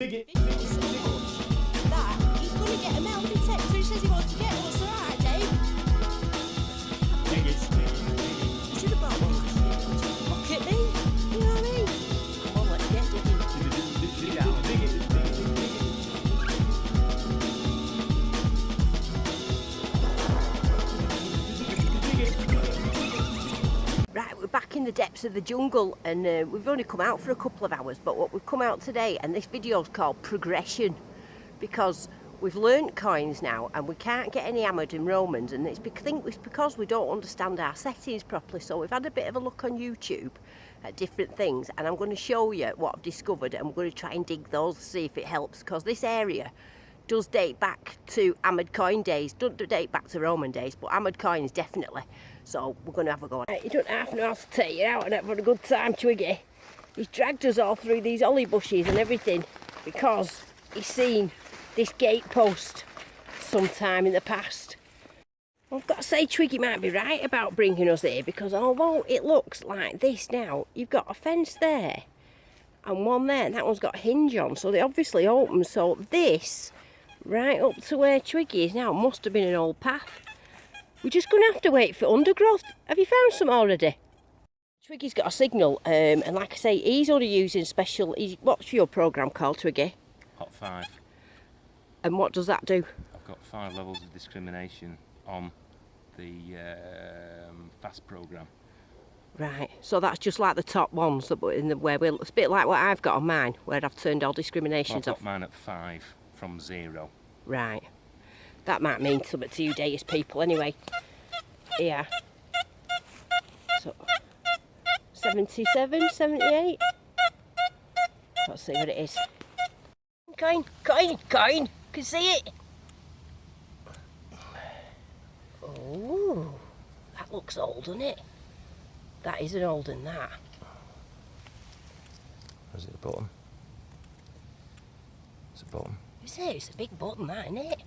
That he's going to get a metal detector. He says he wants to get one. It's alright, Dave. You should have bought one last year. Look at me. You know what I mean? Come on, let's get digging. Right, we're back in the depths of the jungle, and we've only come out for a couple of hours, but what we've come out today, and this video is called Progression, because we've learnt coins now and we can't get any hammered and Romans, and I think it's because we don't understand our settings properly. So we've had a bit of a look on YouTube at different things, and I'm going to show you what I've discovered, and we're going to try and dig those to see if it helps, because this area does date back to hammered coin days. Don't date back to Roman days, but hammered coins definitely. So we're going to have a go. You don't have to know how to take you out and have a good time, Twiggy. He's dragged us all through these holly bushes and everything because he's seen this gatepost sometime in the past. I've got to say, Twiggy might be right about bringing us here, because although it looks like this now, you've got a fence there and one there, and that one's got a hinge on, so they obviously open. So this, right up to where Twiggy is now, must have been an old path. We're just going to have to wait for undergrowth. Have you found some already? Twiggy's got a signal, and like I say, he's only using special... What's your programme called, Twiggy? Hot 5. And what does that do? I've got 5 levels of discrimination on the fast programme. Right, so that's just like the top ones, it's a bit like what I've got on mine, where I've turned all discriminations off. I've got mine at 5 from 0. Right. That might mean something to you Deus people anyway. Yeah. So, 77, 78. Let's see what it is. Coin. Can see it. Oh, that looks old, doesn't it? That is an old one, that. Is it a button? It's a button. Is it? It's a big button, that, isn't it?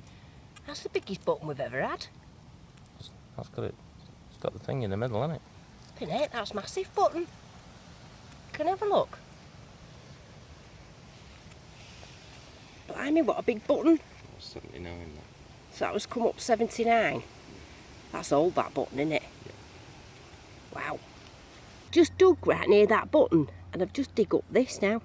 That's the biggest button we've ever had. That's got it. It's got the thing in the middle, hasn't it? Flippin' heck, that's a massive button. Can I have a look? Blimey, what a big button. 79. That. So that was come up 79. That's old, that button, isn't it? Yeah. Wow. Just dug right near that button, and I've just dig up this now.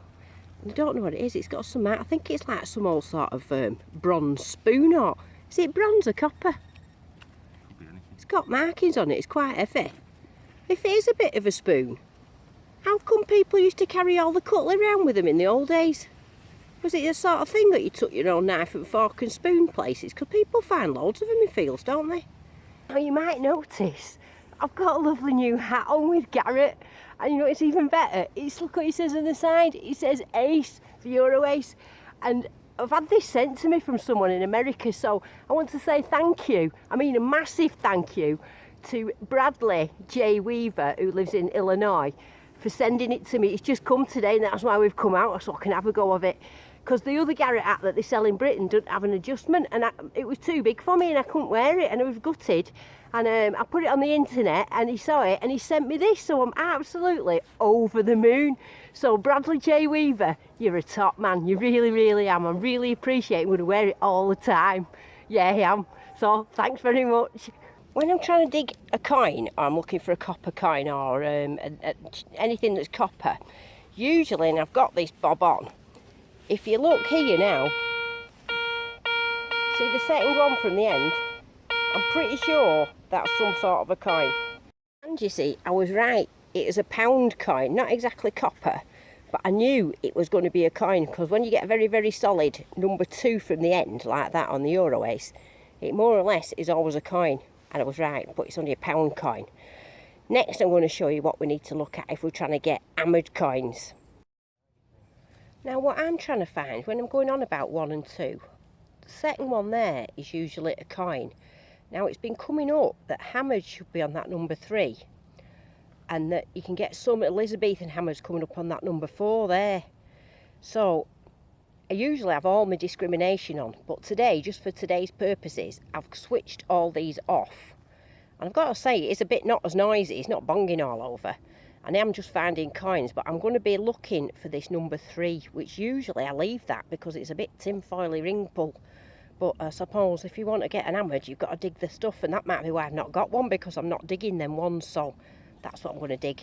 And I don't know what it is. It's got some, I think it's like some old sort of bronze spoon, or is it bronze or copper? Could be anything. It's got markings on it. It's quite heavy. If it is a bit of a spoon, how come people used to carry all the cutlery around with them in the old days? Was it the sort of thing that you took your own knife and fork and spoon places? Because people find loads of them in fields, don't they? Now you might notice I've got a lovely new hat on with Garrett, and you know it's even better. Look what it says on the side. It says Ace for Euroace, and I've had this sent to me from someone in America, so I want to say thank you. I mean a massive thank you to Bradley J. Weaver, who lives in Illinois, for sending it to me. It's just come today, and that's why we've come out, so I can have a go of it. Because the other Garrett hat that they sell in Britain doesn't have an adjustment, and it was too big for me and I couldn't wear it, and I was gutted. And I put it on the internet and he saw it and he sent me this, so I'm absolutely over the moon. So Bradley J. Weaver, you're a top man, you really, really am. I really appreciate it. I'm going to wear it all the time. Yeah, I am. So thanks very much. When I'm trying to dig a coin, or I'm looking for a copper coin, or anything that's copper, usually, and I've got this bob on, if you look here now, see the setting one from the end? I'm pretty sure that's some sort of a coin. And you see, I was right, it is a pound coin, not exactly copper, but I knew it was going to be a coin, because when you get a very, very solid number 2 from the end, like that on the Euroace, it more or less is always a coin. And I was right, but it's only a pound coin. Next I'm going to show you what we need to look at if we're trying to get hammered coins. Now what I'm trying to find, when I'm going on about 1 and 2, the second one there is usually a coin. Now it's been coming up that hammers should be on that number 3, and that you can get some Elizabethan hammers coming up on that number 4 there. So I usually have all my discrimination on, but today, just for today's purposes, I've switched all these off. And I've got to say, it's a bit not as noisy, it's not bonging all over. and I'm just finding coins, but I'm going to be looking for this number 3, which usually I leave that because it's a bit tinfoily ring pull. But I suppose if you want to get enamoured, you've got to dig the stuff, and that might be why I've not got one, because I'm not digging them ones, so that's what I'm going to dig.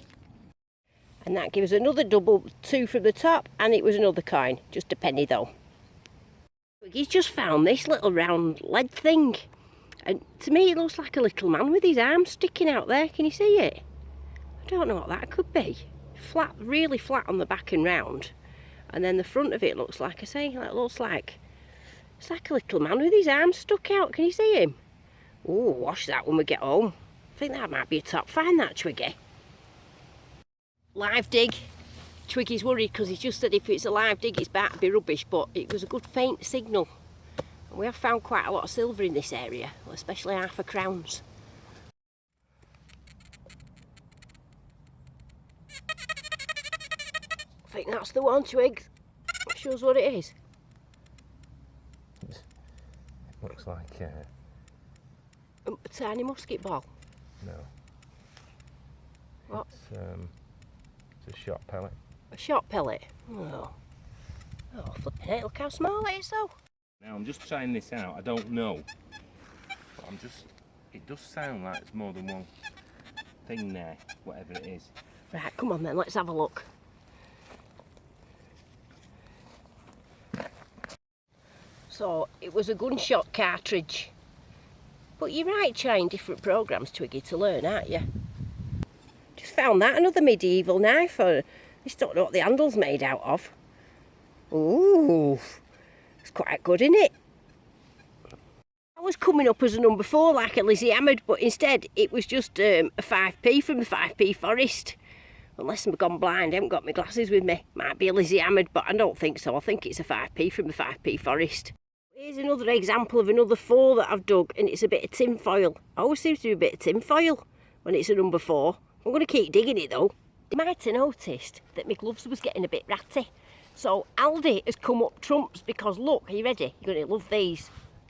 And that gives another double 2 from the top, and it was another coin, just a penny though. He's just found this little round lead thing, and to me it looks like a little man with his arms sticking out there. Can you see it? I don't know what that could be. Flat, really flat on the back and round, and then the front of it looks like, I say, it looks like, it's like a little man with his arms stuck out. Can you see him? Oh, wash that when we get home. I think that might be a top find, that, Twiggy. Live dig. Twiggy's worried because he's just said if it's a live dig it's about to be rubbish, but it was a good faint signal. And we have found quite a lot of silver in this area, especially half-a-crowns. I think that's the one, Twigs. It shows what it is. Looks like A tiny musket ball. no. What? It's a shot pellet. A shot pellet. Oh, flipping it, look how small it is though. Now I'm just trying this out. I don't know, but it does sound like there's more than one thing there, whatever it is. Right, come on then, let's have a look. So it was a gunshot cartridge. But you're right, trying different programs, Twiggy, to learn, aren't you? Just found that, another medieval knife. I just don't know what the handle's made out of. Ooh, it's quite good, isn't it? I was coming up as a number 4, like a Lizzie Hammered, but instead it was just a 5p from the 5p Forest. Unless I've gone blind, I haven't got my glasses with me. Might be a Lizzie Hammered, but I don't think so. I think it's a 5p from the 5p Forest. Here's another example of another 4 that I've dug, and it's a bit of tin foil. Always seems to be a bit of tin foil when it's a number 4. I'm going to keep digging it though. You might have noticed that my gloves was getting a bit ratty. So Aldi has come up trumps because look, are you ready? You're going to love these.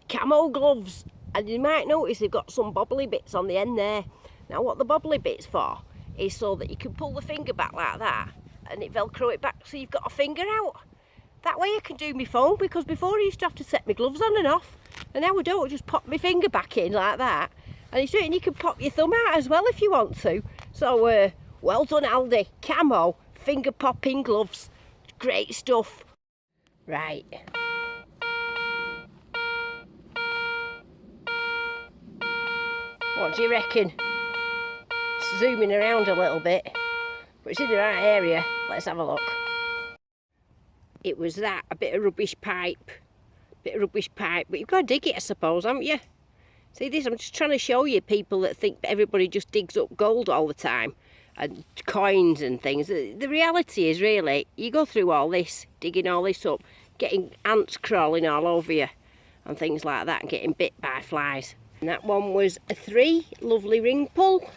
Camo gloves. And you might notice they've got some bobbly bits on the end there. Now what the bobbly bit's for is so that you can pull the finger back like that and it velcro it back so you've got a finger out. That way I can do my phone, because before I used to have to set my gloves on and off, and now I don't, I just pop my finger back in like that. And it's and you can pop your thumb out as well if you want to. So well done Aldi, camo, finger popping gloves, great stuff. Right. What do you reckon? Zooming around a little bit, but it's in the right area. Let's have a look. It was that, a bit of rubbish pipe, but you've got to dig it, I suppose, haven't you? See this, I'm just trying to show you people that think that everybody just digs up gold all the time and coins and things. The reality is really, you go through all this, digging all this up, getting ants crawling all over you and things like that, and getting bit by flies. And that one was a 3, lovely ring pull,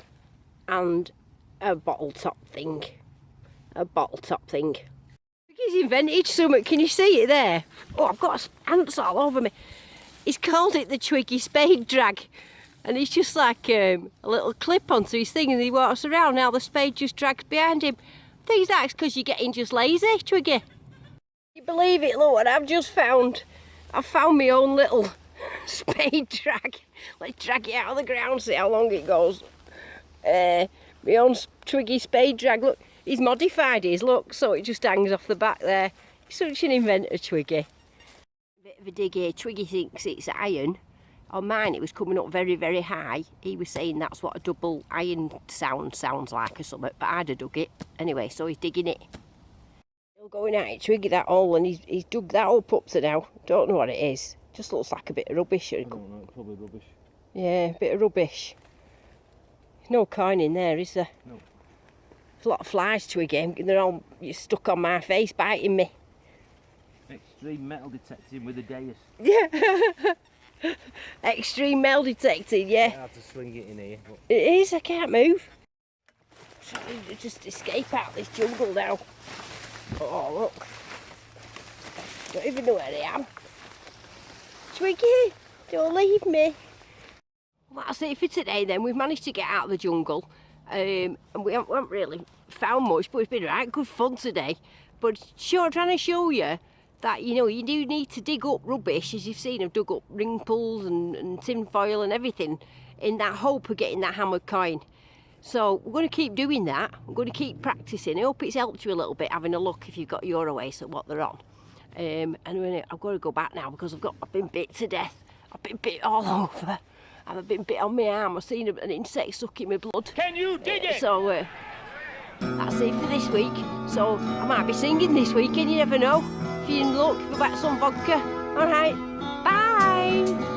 and a bottle top thing. He's invented something, can you see it there? Oh, I've got ants all over me. He's called it the Twiggy spade drag, and it's just like a little clip onto his thing, and he walks around. Now the spade just drags behind him. I think that's because you're getting just lazy, Twiggy. You believe it, look what I've just found. I've found my own little spade drag. Let's drag it out of the ground, see how long it goes. My own Twiggy spade drag, look. He's modified his, look, so it just hangs off the back there. He's such an inventor, Twiggy. Bit of a dig here. Twiggy thinks it's iron. On mine, it was coming up very, very high. He was saying that's what a double iron sounds like or something, but I'd have dug it. Anyway, so he's digging it. Still going at it, Twiggy, that hole, and he's dug that up to now. Don't know what it is. Just looks like a bit of rubbish. I don't know, probably rubbish. Yeah, a bit of rubbish. There's no coin in there, is there? No. There's a lot of flies, Twiggy. They're all stuck on my face, biting me. Extreme metal detecting with a Deus. Yeah. Extreme metal detecting, yeah. I have to swing it in here. But... It is, I can't move. So we just escape out this jungle now. Oh, look. Don't even know where I am. Twiggy, don't leave me. Well, that's it for today then. We've managed to get out of the jungle. And we haven't really found much, but it's been right good fun today. But sure, trying to show you that, you know, you do need to dig up rubbish, as you've seen. I've dug up ring pulls and tin foil and everything in that hope of getting that hammered coin. So we're going to keep doing that. I'm going to keep practicing. I hope it's helped you a little bit having a look if you've got Euroace at what they're on. And I've got to go back now because I've been bit to death. I've been bit all over. I've been bit on my arm. I've seen an insect sucking my blood. Can you dig it? So that's it for this week. So I might be singing this weekend, you never know. If you're in luck, go back some vodka. Alright, bye!